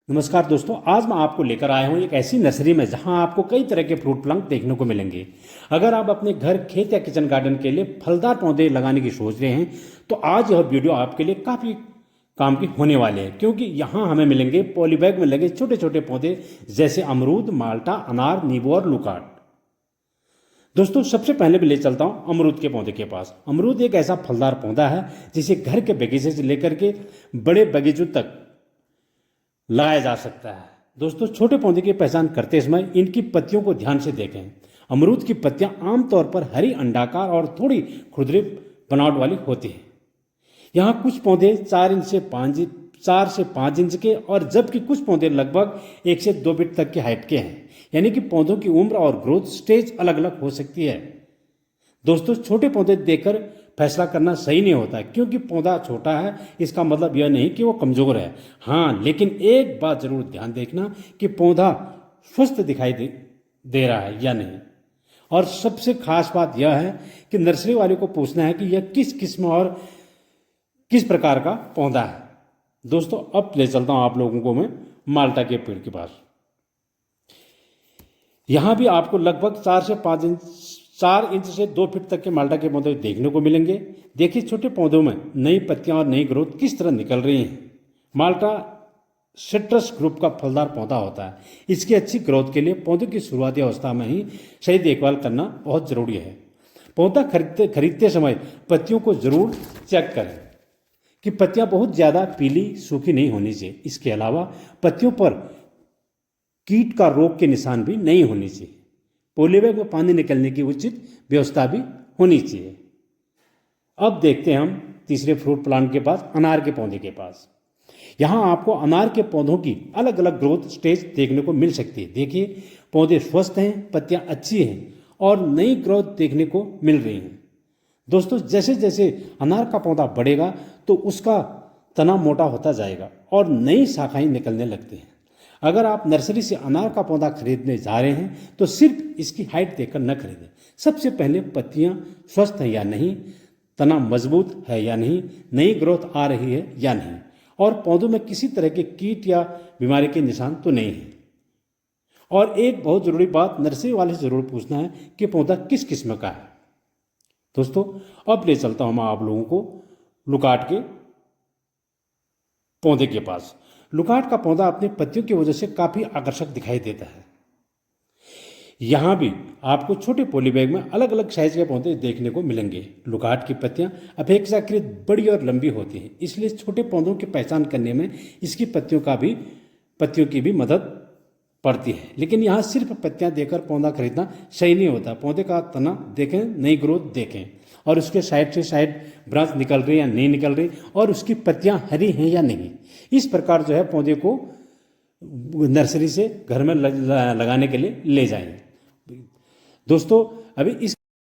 नमस्कार दोस्तों, आज मैं आपको लेकर आया हूँ एक ऐसी नर्सरी में जहाँ आपको कई तरह के फ्रूट प्लांट देखने को मिलेंगे। अगर आप अपने घर, खेत या किचन गार्डन के लिए फलदार पौधे लगाने की सोच रहे हैं तो आज यह वीडियो आपके लिए काफ़ी काम की होने वाले हैं, क्योंकि यहाँ हमें मिलेंगे पॉलीबैग में लगे छोटे छोटे पौधे जैसे अमरूद, माल्टा, अनार, नींबू और लुकाट। दोस्तों, सबसे पहले मैं ले चलता हूँ अमरूद के पौधे के पास। अमरूद एक ऐसा फलदार पौधा है जिसे घर के बगीचे से लेकर के बड़े बगीचों तक लगाया जा सकता है। दोस्तों, छोटे पौधे की पहचान करते समय इनकी पत्तियों को ध्यान से देखें। अमरूद की पत्तियां आमतौर पर हरी, अंडाकार और थोड़ी खुरदरी बनावट वाली होती हैं। यहाँ कुछ पौधे 4 से 5 इंच के और जबकि कुछ पौधे लगभग 1 से 2 फीट तक की हाइट के हैं। यानी कि पौधों की उम्र और ग्रोथ स्टेज अलग अलग हो सकती है। दोस्तों, छोटे पौधे देखकर फैसला करना सही नहीं होता, क्योंकि पौधा छोटा है इसका मतलब यह नहीं कि वो कमज़ोर है। हाँ, लेकिन एक बात ज़रूर ध्यान देखना कि पौधा स्वस्थ दिखाई दे रहा है या नहीं। और सबसे खास बात यह है कि नर्सरी वाले को पूछना है कि यह किस किस्म और किस प्रकार का पौधा है। दोस्तों, अब ले चलता हूँ आप लोगों को मैं माल्टा के पेड़ के पास। यहाँ भी आपको लगभग 4 इंच से 2 फीट तक के माल्टा के पौधे देखने को मिलेंगे। देखिए, छोटे पौधों में नई पत्तियां और नई ग्रोथ किस तरह निकल रही हैं। माल्टा सिट्रस ग्रुप का फलदार पौधा होता है। इसकी अच्छी ग्रोथ के लिए पौधे की शुरुआती अवस्था में ही सही देखभाल करना बहुत ज़रूरी है। पौधा खरीदते समय पत्तियों को ज़रूर चेक करें कि पत्तियां बहुत ज़्यादा पीली सूखी नहीं होनी चाहिए। इसके अलावा पत्तियों पर कीट का रोग के निशान भी नहीं होने चाहिए। पॉलीबैग में पानी निकलने की उचित व्यवस्था भी होनी चाहिए। अब देखते हैं हम तीसरे फ्रूट प्लांट के पास, अनार के पौधे के पास। यहाँ आपको अनार के पौधों की अलग अलग ग्रोथ स्टेज देखने को मिल सकती है। देखिए, पौधे स्वस्थ हैं, पत्तियाँ अच्छी हैं और नई ग्रोथ देखने को मिल रही हैं। दोस्तों, जैसे जैसे अनार का पौधा बढ़ेगा तो उसका तना मोटा होता जाएगा और नई शाखाएं निकलने लगती हैं। अगर आप नर्सरी से अनार का पौधा खरीदने जा रहे हैं तो सिर्फ इसकी हाइट देखकर न खरीदें। सबसे पहले पत्तियां स्वस्थ हैं या नहीं, तना मजबूत है या नहीं, नई ग्रोथ आ रही है या नहीं, और पौधों में किसी तरह के कीट या बीमारी के निशान तो नहीं है। और एक बहुत ज़रूरी बात नर्सरी वाले से ज़रूर पूछना है कि पौधा किस किस्म का है। दोस्तों, अब ले चलता हूँ मैं आप लोगों को लुकाट के पौधे के पास। लुकाट का पौधा अपनी पत्तियों की वजह से काफ़ी आकर्षक दिखाई देता है। यहाँ भी आपको छोटे पॉलीबैग में अलग अलग साइज के पौधे देखने को मिलेंगे। लुकाट की पत्तियाँ अपेक्षाकृत बड़ी और लंबी होती हैं, इसलिए छोटे पौधों की पहचान करने में इसकी पत्तियों की भी मदद पड़ती है। लेकिन यहाँ सिर्फ पत्तियाँ देकर पौधा खरीदना सही नहीं होता। पौधे का तना देखें, नई ग्रोथ देखें और उसके साइड से साइड ब्रांच निकल रही है या नहीं निकल रही, और उसकी पत्तियां हरी हैं या नहीं। इस प्रकार जो है पौधे को नर्सरी से घर में लगाने के लिए ले जाएं। दोस्तों, अभी इस